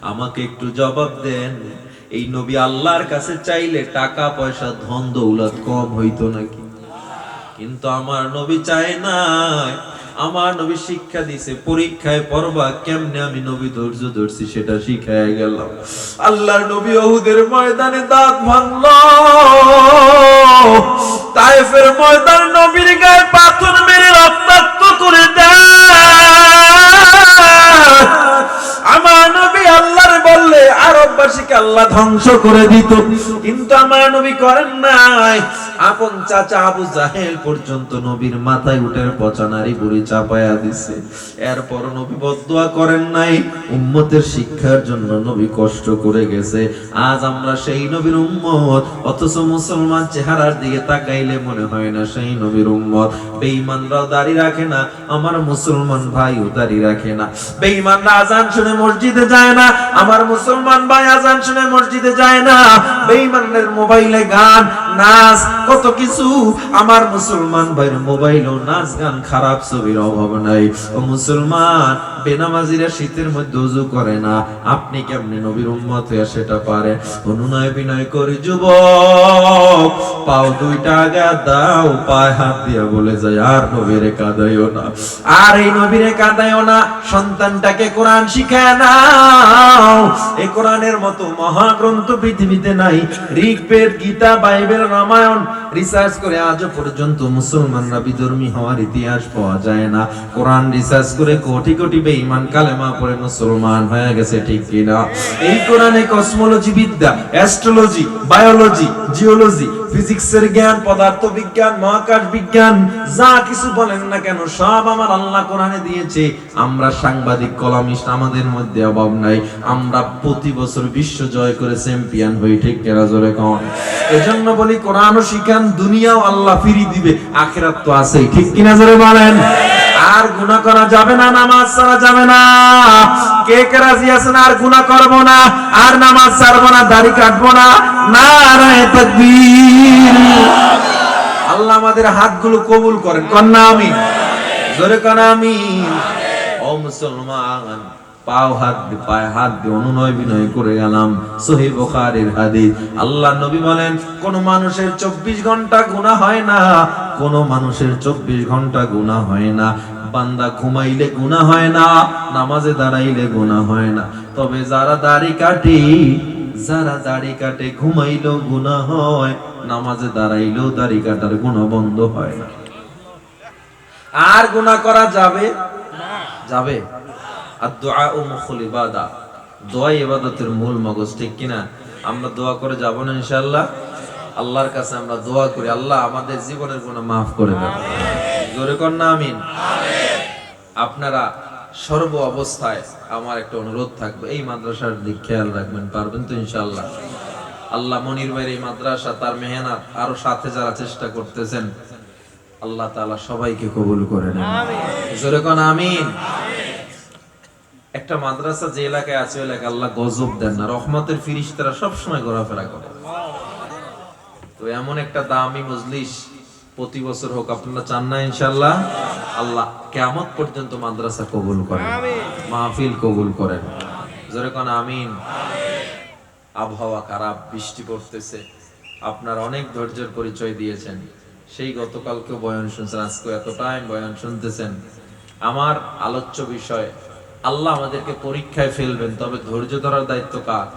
আমাকে একটু জবাব দেন, এই নবী আল্লাহর কাছে চাইলে টাকা পয়সা ধন দৌলত কম হইতো নাকি? কিন্তু আমার নবী চায় নাই। আমার নবী শিক্ষা দিছে, পরীক্ষায় পড়বা কেমনে আমি নবী ধৈর্য ধরছি সেটা শিখায় গেলাম। আল্লাহর নবী উহুদের ময়দানে দাঁত ভাঙলো, তায়েফের ময়দানে নবীর গায়ে পাথর মেরে রক্তাক্ত করে দেয়। আমার নবী আল্লাহর বললে আরববাসীকে আল্লাহ ধ্বংস করে দিত, কিন্তু আমার নবী করেন নাই। আপন চাচা আবু জাহেল পর্যন্ত নবীর মাথায় উঠের পচা নারী বুড়ি চাপায়া দিছে, এরপর নবী বদদুয়া করেন নাই। উম্মতের শিক্ষার জন্য নবী কষ্ট করে গেছে। আজ আমরা সেই নবীর উম্মত, অথচ মুসলমান চেহারার দিকে তাকাইলে মনে হয় না সেই নবীর উম্মত। বেঈমানরাও দাড়ি রাখে না, আমার মুসলমান ভাইও দাড়ি রাখে না। বেঈমানরা আজান শুনে মসজিদে যায় না, আমার মুসলমান ভাই আজান শুনে মসজিদে যায় না। বেঈমানদের মোবাইলে গান নাচ কত কিছু, আমার মুসলমান ভাইয়ের মোবাইলও নাচ গান খারাপ ছবির অভাব নাই। ও মুসলমান, বেনামাজিরা শীতের মধ্যে ওযু করে না, আপনি কেমনে নবীর উম্মত হয়ে সেটা পারে? অনুনয় বিনয় করে যুবক, পাও দুইটা আগা দাও, পায়ে হাত দিয়া বলে যায় আর নবীরে কাঁদাইও না, আর এই নবীরে কাঁদাইও না। সন্তানটাকে কোরআন শিখায় নাও। এই কোরআনের মতো মহাগ্রন্থ পৃথিবীতে নাই। ঋগ্বেদ, গীতা, বাইবেল, রামায়ণ রিসার্চ করে আজও পর্যন্ত মুসলমানরা বিধর্মী হওয়ার ইতিহাস পাওয়া যায় না। কোরআন রিসার্চ করে কোটি কোটি বেঈমান কালেমা পড়ে মুসলমান হয়ে গেছে, ঠিক কিনা? এই কোরআনে কসমোলজি বিদ্যা, অ্যাস্ট্রোলজি, বায়োলজি, জিওলজি, ফিজিক্সের জ্ঞান, পদার্থ বিজ্ঞান, মহাকাশ বিজ্ঞান, যা কিছু বলেন না কেন সব আমার আল্লাহ কোরআনে দিয়েছে। আমরা সাংবাদিক, কলামিস্ট, আমাদের মধ্যে অভাব নাই। আমরা প্রতি বছর বিশ্ব জয় করে চ্যাম্পিয়ন হই, ঠিক কিনা? জোরে কোন? এজন্য বলি কোরআনও শিখান, দুনিয়াও আল্লাহ ফিরি দিবে, আখিরাত তো আছেই, ঠিক কিনা? জোরে বলেন। আর গুনাহ করা যাবে না, নামাজ ছাড়া যাবে না। কে কে রাজি আছেন আর গুনাহ করব না, আর নামাজ ছাড়বো না, দাড়ি কাটবো না? নারায়ে তাকবীর। আল্লাহ আমাদের হাতগুলো কবুল করেন, কন্যা আমিন। জোরে কন্যা আমিন। ও মুসলমান, পাও হাত দিয়ে, পায়ে হাত দিয়ে অনুনয় বিনয় করে গেলাম। সহিহ বুখারীর হাদিস, আল্লাহ নবী বলেন কোন মানুষের 24 ঘন্টা গুনাহ হয় না, কোন মানুষের 24 ঘন্টা গুনাহ হয় না। বান্দা ঘুমাইলে গুনাহ হয় না, নামাজে দাঁড়াইলে গুনাহ হয় না। তবে যারা দাড়ি কাটে ঘুমাইলেও গুনাহ হয়, নামাজে দাঁড়াইলেও দাড়ি কাটার গুনাহ বন্ধ হয় না। আর গুনাহ করা যাবে যাবে? আর দোয়া ও মুখুল ইবাদা, দোয়া ইবাদতের মূল মগজ, ঠিক কিনা? আমরা দোয়া করে যাব না ইনশাআল্লাহ? আল্লাহর কাছে আমরা দোয়া করি, আল্লাহ আমাদের জীবনের গুনাহ মাফ করে দেন। জোরে কর না আমিন। আপনারা সর্ব অবস্থায় আমার একটা অনুরোধ থাকবে, এই মাদ্রাসার দিক খেয়াল রাখবেন, পারবেন তো ইনশাআল্লাহ? আল্লাহ মনির ভাইয়ের এই মাদ্রাসা, তার মেহনত, আরো সাথে যারা চেষ্টা করতেছেন, আল্লাহ তাআলা সবাইকে কবুল করে নেন। জোরে কোন আমিন। একটা মাদ্রাসা যে এলাকায় আছে, ওই এলাকায় আল্লাহ গজব দেন না, রহমতের ফিরিশতারা সবসময় ঘোরাফেরা করে। তো এমন একটা দামি মজলিস প্রতি বছর হোক, আপনারা চান না ইনশাআল্লাহ? আল্লাহ কিয়ামত পর্যন্ত মাদ্রাসা কবুল করেন, মাহফিল কবুল করেন। জোরে কোন আমিন। আবহাওয়া খারাপ, বৃষ্টি পড়তেছে, আপনারা অনেক ধৈর্যের পরিচয় দিয়েছেন। সেই গতকালকে বয়ান শুনছেন, আজকে এত টাইম বয়ান শুনতেছেন। আমার আলোচ্য বিষয়, আল্লাহ আমাদেরকে পরীক্ষায় ফেলবেন, তবে ধৈর্য ধরার দায়িত্ব কার?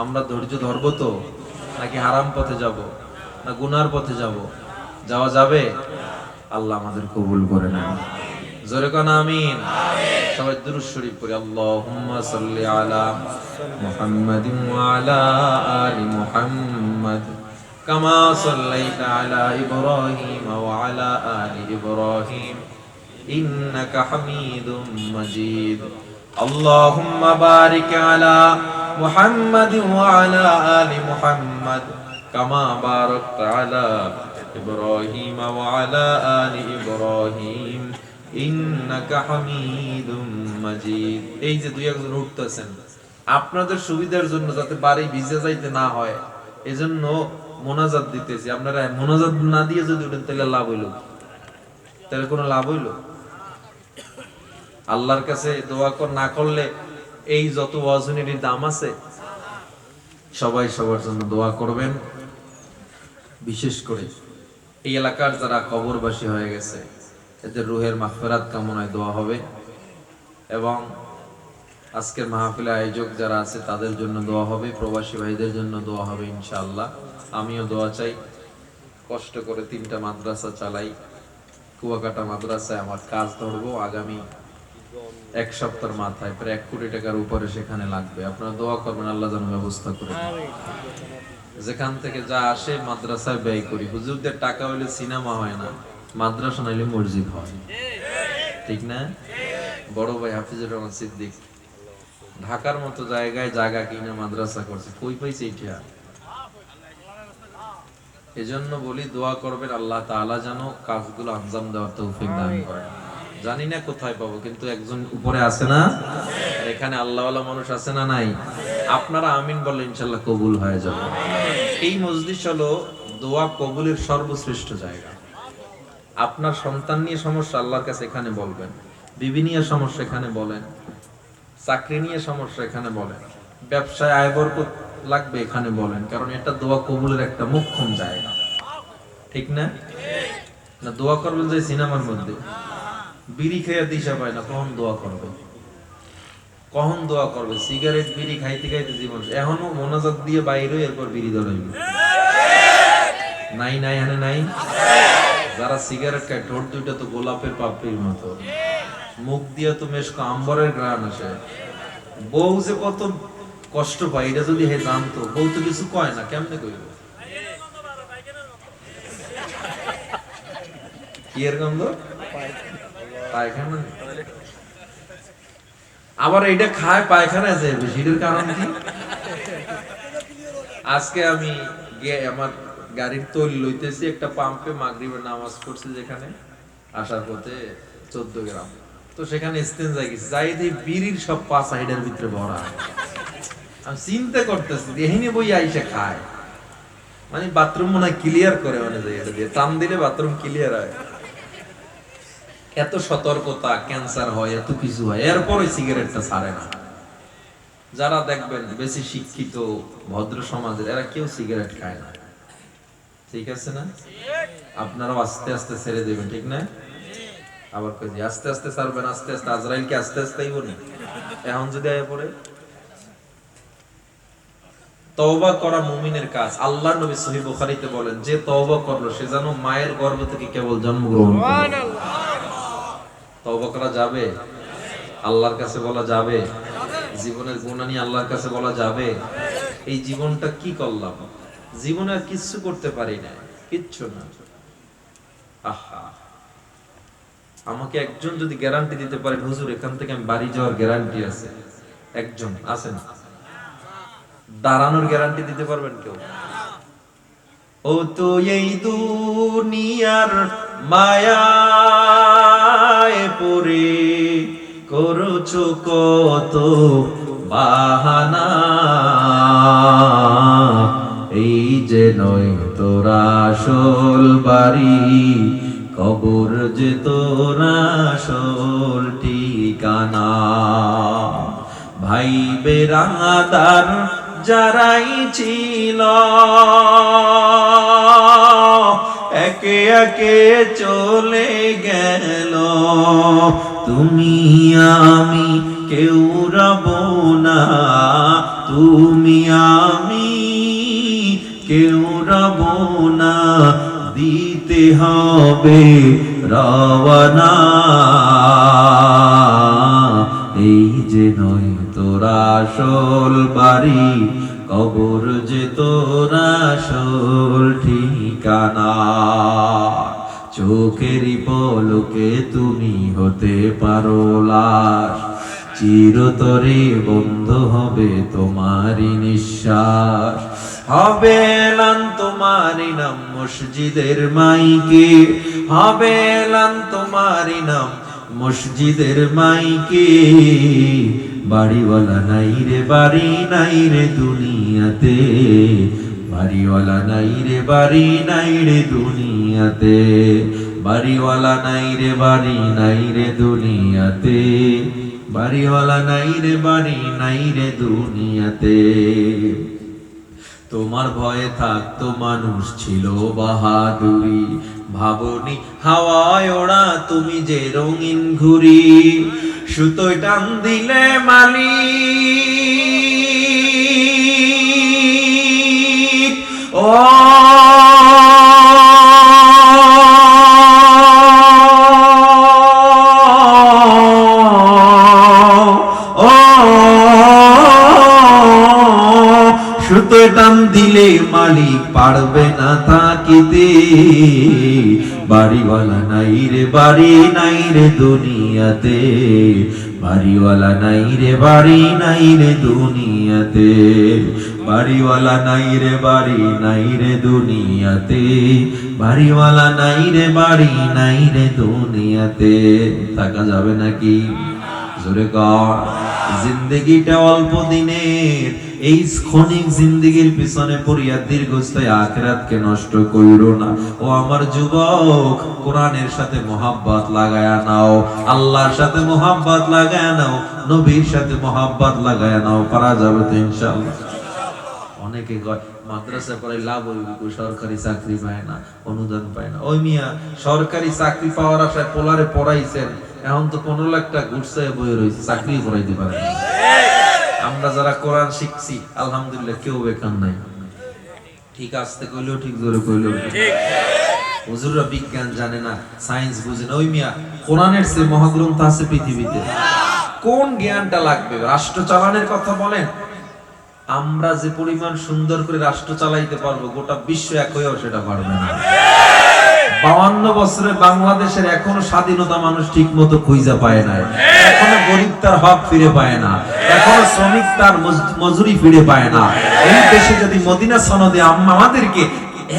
আমরা ধৈর্য ধরবো তো, নাকি হারাম পথে যাব, না গুনার পথে যাব? যাওয়া যাবে? আল্লাহ আমাদের কবুল করে নেন। জোরে কোন আমিন। সবাই দুরূদ শরীফ পড়ি। আল্লাহুম্মা সাল্লি আলা মুহাম্মাদিন ওয়া আলা আলি মুহাম্মাদ কামা সাল্লাইতা আলা ইব্রাহিম ওয়া আলা আলি ইব্রাহিম ইন্নাকা হামিদুম মাজিদ। আল্লাহুম্মা বারিক আলা মুহাম্মাদিন ওয়া আলা আলি মুহাম্মাদ কামা বারাকতা আলা ইব্রাহিম ওয়া আলা আলি ইব্রাহিম ইন্নাকা হামিদুম মাজিদ। এই যে দুই একজন উঠতেছেন, আপনাদের সুবিধার জন্য যাতে বাড়ি ভিজে যাইতে না হয়, এজন্য মোনাজাত দিতেছি। আপনারা মোনাজাত না দিয়ে যদি উঠেন তাহলে লাভ হইল? তাহলে কোনো লাভ হইল? আল্লাহর কাছে দোয়া না করলে এই যত ওয়াজনের দাম আছে, সবাই সবার জন্য দোয়া করবেন। বিশেষ করে এই এলাকার যারা কবরবাসী হয়ে গেছে এদের রুহের মাগফিরাত কামনায় দোয়া হবে, এবং আজকের মাহফিলে আয়োজক যারা আছে তাদের জন্য দোয়া হবে, প্রবাসী ভাইদের জন্য দোয়া হবে ইনশাআল্লাহ। আমিও দোয়া চাই। কষ্ট করে 3টা মাদ্রাসা চালাই, কুয়াকাটা মাদ্রাসায় আমার কাজ ধরবো আগামী 1 সপ্তাহের মাথায়, প্রায় 1 কোটি টাকার উপরে সেখানে লাগবে। আপনারা দোয়া করবেন আল্লাহ যেন ব্যবস্থা করে দেন। যেখান থেকে যা আসে মাদ্রাসায় ব্যয় করি। হুজুরদের টাকা হইলে সিনেমা হয় না, মাদ্রাসা নাইলে মসজিদ হয়, ঠিক না? বড় ভাই হাফিজুর রহমান সিদ্দিক ঢাকার মতো জায়গায় জায়গা কিনে মাদ্রাসা করছে, কই পাইছে এটা? এজন্য বলি দোয়া করবেন আল্লাহ তাআলা যেন কাজগুলো আঞ্জাম দেওয়ার তৌফিক দান করেন। জানি না কোথায় পাবো, কিন্তু একজন উপরে আছে না? আর এখানে আল্লাহওয়ালা মানুষ আছে না নাই? আপনারা আমিন বললে ইনশাআল্লাহ কবুল হয়ে যাবে। এই মজলিস হলো দোয়া কবুলের সর্বশ্রেষ্ঠ জায়গা। আপনার সন্তান নিয়ে সমস্যা আল্লাহর কাছে এখানে বলবেন, বিবি নিয়ে সমস্যা এখানে বলেন, চাকরি নিয়ে সমস্যা এখানে বলেন, ব্যবসায় আয় বরকত লাগবে এখানে বলেন, কারণ এটা দোয়া কবুলের একটা মুখ্যম জায়গা, ঠিক না? না দোয়া করবেন যে সিনেমার মধ্যে বিড়ি খেয়ে দিশা পায় না, কখন দোয়া করবে? কখন দোয়া করবে? সিগারেট বিড়ি খাইতে খাইতে জীবন এখনো মোনাজাত দিয়ে বাইরে, এরপর বিড়ি ধরাইবে। নাই নাই হানে নাই। যারা সিগারেট খায় ঠোঁট দুইটা তো গোলাপের পাপড়ির মতো, মুখ দিয়ে তো মেশক আম্বরের ঘ্রাণ আসে। বউ যে কত কষ্ট পায় এটা যদি হে জানতো, বউ তো কিছু কয় না, কেমনে কইব? কি এর গন্ধ? পায়খানা। আবার এইটা খায় পায়খানায় যায়, সেটার কারণ কি? আজকে আমি আমার গাড়ির তৈল লইতেছি, একটা পাম্পে মাগরিবের নামাজ পড়ছি, যেখানে আসার পথে 14 গ্রাম, তো সেখানে ইস্তেঞ্জা গেছি, যাই দিয়ে বিড়ির সব 5 সাইডের ভিতরে ভরা। আমি চিন্তা করতেছি এহিনি বই আইসা খায়, মানে বাথরুম মনে হয় ক্লিয়ার করে, মানে এটা দিয়ে টান দিলে বাথরুম ক্লিয়ার হয়। এত সতর্কতা, ক্যান্সার হয়, এত কিছু হয়, এরপরে সিগারেটটা ছাড়ে না। যারা দেখবেন বেশি শিক্ষিত ভদ্র সমাজের, এরা কেউ সিগারেট খায় না, ঠিক আছে না? আপনারাও আস্তে আস্তে ছেড়ে দেবেন, ঠিক না? আবার কই আস্তে আস্তে ছাড়বেন, আস্তে আস্তে আজরাইল কি আস্তে আস্তেই বলি? এখন যদি আয় পড়ে। তওবা করা মুমিনের কাজ। আল্লাহর নবী সহিহ বুখারীতে বলেন, যে তওবা করলো সে যেন মায়ের গর্ভ থেকে কেবল জন্মগ্রহণ করলো। সুবহানাল্লাহ। তওবা করা যাবে? আল্লাহর কাছে বলা যাবে? জীবনের গুনাহ নিয়ে আল্লাহর কাছে বলা যাবে? এই জীবনটা কি করলাম? জীবনে আর কিচ্ছু করতে পারি না, কিচ্ছু না। আহা, আমাকে একজন যদি গ্যারান্টি দিতে পারে হুজুর এখান থেকে আমি বাড়ি যাওয়ার গ্যারান্টি আছে, একজন আছেন? দাঁড়ানোর গ্যারান্টি দিতে পারবেন কেউ? ও তো এই দুনিয়ার মায়ায় পড়ে করছো কত বাহানা, এই যে নয় তোর আসল বাড়ি, কবর যে তোর আসল ঠিকানা। ভাই বেরাদার যারাই ছিল একে একে চলে গেল, তুমি আমি কেউ রব না, তুমি আমি কেউ রব না, দিতে হবে রওয়ানা। এই যে নয় তোর আসল বাড়ি, কবর যে তোর আসল ঠিকানা। চোখেরই পলকে তুমি হতে পারো লাশ, চিরতরে বন্ধ হবে তোমারই নিঃশ্বাস। হবে এলান তোমারই নাম মসজিদের মাইকে, হবে এলান তোমারই নাম মসজিদের মাইকে। বাড়িওয়ালা নাই রে বাড়ি নাই রে দুনিয়াতে, বাড়িওয়ালা নাই রে বাড়ি নাই রে দুনিয়াতে, বাড়িওয়ালা নাই রে বাড়ি নাই রে দুনিয়াতে। বাড়িওয়ালা নাই রে বাড়ি নাই রে দুনিয়াতে। তোমার ভয়ে থাকতো মানুষ ছিল বাহাদুরি, ভাবনি হাওয়ায় ওড়া তুমি যে রঙিন ঘুড়ি, সুতোয় টান দিলে মালিক ও সুতোয় টান দিলে মালিক পারবে না থাকিতে। বাড়িওয়ালা নাই রে বাড়ি নাই রে দুনিয়াতে, বাড়িওয়ালা নাই রে বাড়ি নাই রে দুনিয়াতে, বাড়িওয়ালা নাই রে বাড়ি নাই রে দুনিয়াতে, বাড়িওয়ালা নাই রে বাড়ি নাই রে দুনিয়াতে। থাকা যাবে নাকি? জোরে কর। জিন্দেগিটা অল্প দিনের, এই ক্ষণিক জিন্দেগির পিছনে পড়িয়া দীর্ঘস্থায়ী আখিরাতকে নষ্ট কইরো না। ও আমার যুবক, কোরআনের সাথে মোহাব্বত লাগায়া নাও, আল্লাহর সাথে মোহাব্বত লাগায়া নাও, নবীর সাথে মোহাব্বত লাগায়া নাও, পারা যাবে তো ইনশাআল্লাহ। অনেকে কয় মাদ্রাসা পড়ে লাভ হইবে, সরকারি চাকরি পায় না, অনুদান পায় না। ওই মিয়া, সরকারি চাকরি পাওয়ার আশায় পোলারে পড়াইছেন, এখন তো 15 লাখ টাকা ঘুরছে বই রয়েছে, চাকরি পড়াইতে পারে না। আমরা যারা কোরআন শিখছি আলহামদুলিল্লাহ কেউ বেকার নাই। ঠিক আসতে কইলেও ঠিক, জোরে কইলেও ঠিক। হুজুররা বিজ্ঞান জানে না, সায়েন্স বুঝে না। ওই মিয়া, কোরআনের চেয়ে মহাগ্রন্থ আছে পৃথিবীতে, কোন জ্ঞানটা লাগবে? রাষ্ট্র চালানোর কথা বলেন, আমরা যে পরিমাণ সুন্দর করে রাষ্ট্র চালাইতে পারবো, গোটা বিশ্ব এক হয়েও সেটা পারবে না। 52 বছরে বাংলাদেশের এখনো স্বাধীনতা মানুষ ঠিক মতো খুঁজে পায় না, এখনো গরিব তার হক ফিরে পায় না, এখনো শ্রমিক তার মজুরি ফিরে পায় না। এই দেশে যদি মদিনা সনদে আমাদেরকে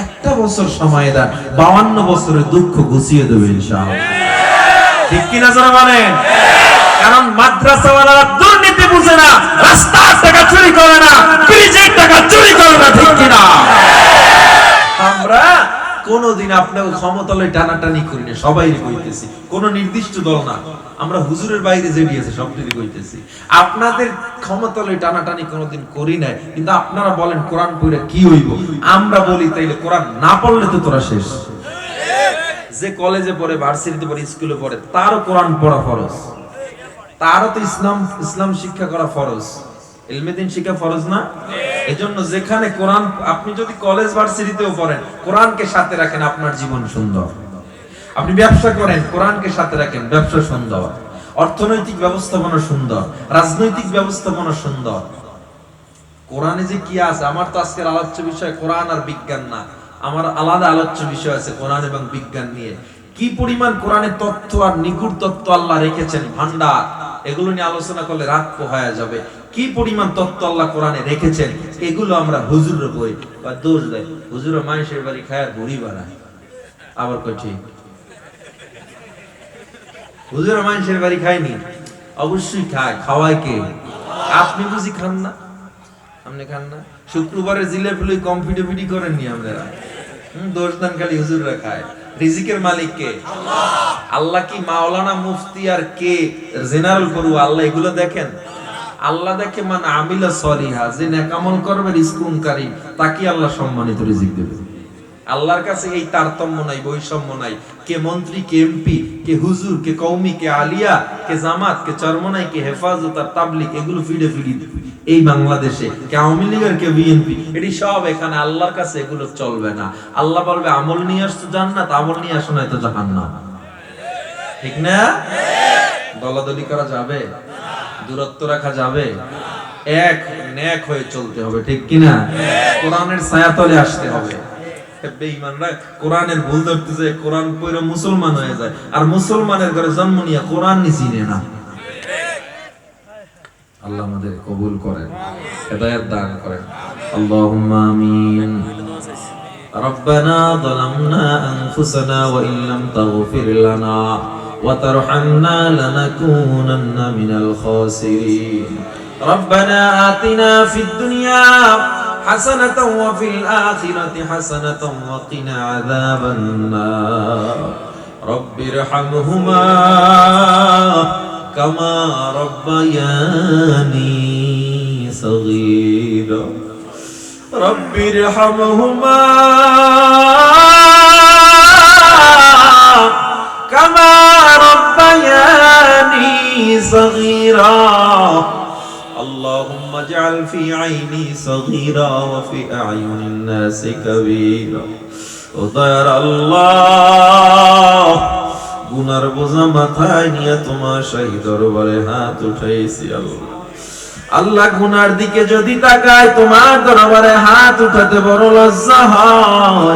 একটা বছর সময় দেন, 52 বছরের দুঃখ গুছিয়ে দেবে ইনশাআল্লাহ। ঠিক কিনা যারা বলেন? কারণ মাদ্রাসাওয়ালারা দুর্নীতি বুঝে না, রাস্তার টাকা চুরি করে না, ব্রিজের টাকা চুরি করে না। ঠিক কিনা? আমরা কোনদিন আপনাকে ক্ষমতালয় টানাটানি করি না, সবাই কইতেছি, কোন নির্দিষ্ট দল না। আমরা হুজুরের বাইরে যে দিয়েছে সবটিরই কইতেছি। আপনাদের ক্ষমতালয় টানাটানি কোনদিন করি নাই, কিন্তু আপনারা বলেন কোরআন পড়ে কি হইব, আমরা বলি তাইলে কোরআন না পড়লে তো তোরা শেষ। যে কলেজে পড়ে, ভার্সিটিতে পড়ে, স্কুলে পড়ে, তারও কোরআন পড়া ফরজ, তারও তো ইসলাম শিক্ষা করা ফরজ, ইলমে দ্বীন শিক্ষা ফরজ না? এজন্য যেখানে কোরআন, আপনি যদি কলেজ ভার্সিটিতেও পড়েন, কোরআনকে সাথে রাখেন, আপনার জীবন সুন্দর। আপনি ব্যবসা করেন, কোরআনকে সাথে রাখেন, ব্যবসা সুন্দর। অর্থনৈতিক ব্যবস্থাপনা সুন্দর, রাজনৈতিক ব্যবস্থাপনা সুন্দর। কোরআনে যে কি আছে, আমার তো আজকের আলোচ্য বিষয় কোরআন আর বিজ্ঞান না, আমার আলাদা আলোচ্য বিষয় আছে কোরআন এবং বিজ্ঞান নিয়ে। কি পরিমাণ কোরআনের তথ্য আর নিখুঁত তথ্য আল্লাহ রেখেছেন ভান্ডার, এগুলো নিয়ে আলোচনা করলে রাত পোহায়া যাবে। কি পরিমাণ তথ্য আল্লাহ কোরআনে রেখেছেন, এগুলো আমরা হুজুরের বই বা দোষ দেয়, হুজুরের মানুষের বাড়ি খায় ভুড়ি বানায়, আবার কই ঠিক হুজুরের মানুষের বাড়ি খায়নি? অবশ্যই খায়, খাওয়ায় কে? আপনি বুঝি খান না? আপনি খান না? শুক্রবারের জিলেপি কম্পিটিভিটি করেননি আপনারা? দোষ দান খালি হুজুররা খায়। রিজিকের মালিক কে? আল্লাহ। আল্লাহ কি মাওলানা, মুফতি আর কে জেনারেল পড়ুয়া, আল্লাহ এগুলো দেখেন? আল্লাহ দেখে মান আমিলা সলিহা, যে নেক আমল করবে রিজকুন কারীম, তাকে আল্লাহ সম্মানিত রিজিক দেবে। আল্লাহর কাছে এই তারতম্য নাই, বৈষম্য নাই, কে মন্ত্রী, কে এমপি, কে হুজুর, কে কওমি, কে আলিয়া, কে জামাত, কে চরমনাই, কে হেফাজত আর তাবলীগ, এগুলো ফিডে এই বাংলাদেশে কে আওয়ামী লীগ আর কে বিএনপি, এটি সব এখানে। আল্লাহর কাছে এগুলো চলবে না। আল্লাহ বলবে আমল নিয়ে আসতো জান্নাত, আমল নিয়ে আসো না তো জাহান্নাম। ঠিক না? দলাদলি করা যাবে? দূরত্ব রাখা যাবে? এক নেক হয়ে চলতে হবে, ঠিক কিনা? কোরআনের ছায়াতলে আসতে হবে। বেঈমানরা কোরআনের ভুল ধরতে যায়, কোরআন পড়ে মুসলমান হয়ে যায়, আর মুসলমানের ঘরে জন্ম নিয়ে কোরআন নি চিনে না। আল্লাহ আমাদের কবুল করেন, হেদায়েত দান করেন। আল্লাহুম্মা আমিন। রব্বানা যালামনা আনফুসানা ওয়া ইল্লাম তাগফির লানা ওয়া তারহামনা লানাকুনান্না মিনাল খাসিরিন। রব্বানা আতিনা ফিদ দুনিয়া حسنة وفي الآخرة حسنة وقنا عذاب النار رب ارحمهما كما ربياني صغيرا رب ارحمهما كما ربياني صغيرا اللهم اجعل في عيني صغيرا وفي أعين الناس كبيرا ওদার আল্লাহ গুনার বোঝা মাথায় নিয়ে তোমার শাহী দরবারে হাত উঠাইছি আল্লাহ আল্লাহ গুনার দিকে যদি তাকায় তোমার দরবারে হাত উঠাতে বড় লজ্জা হয়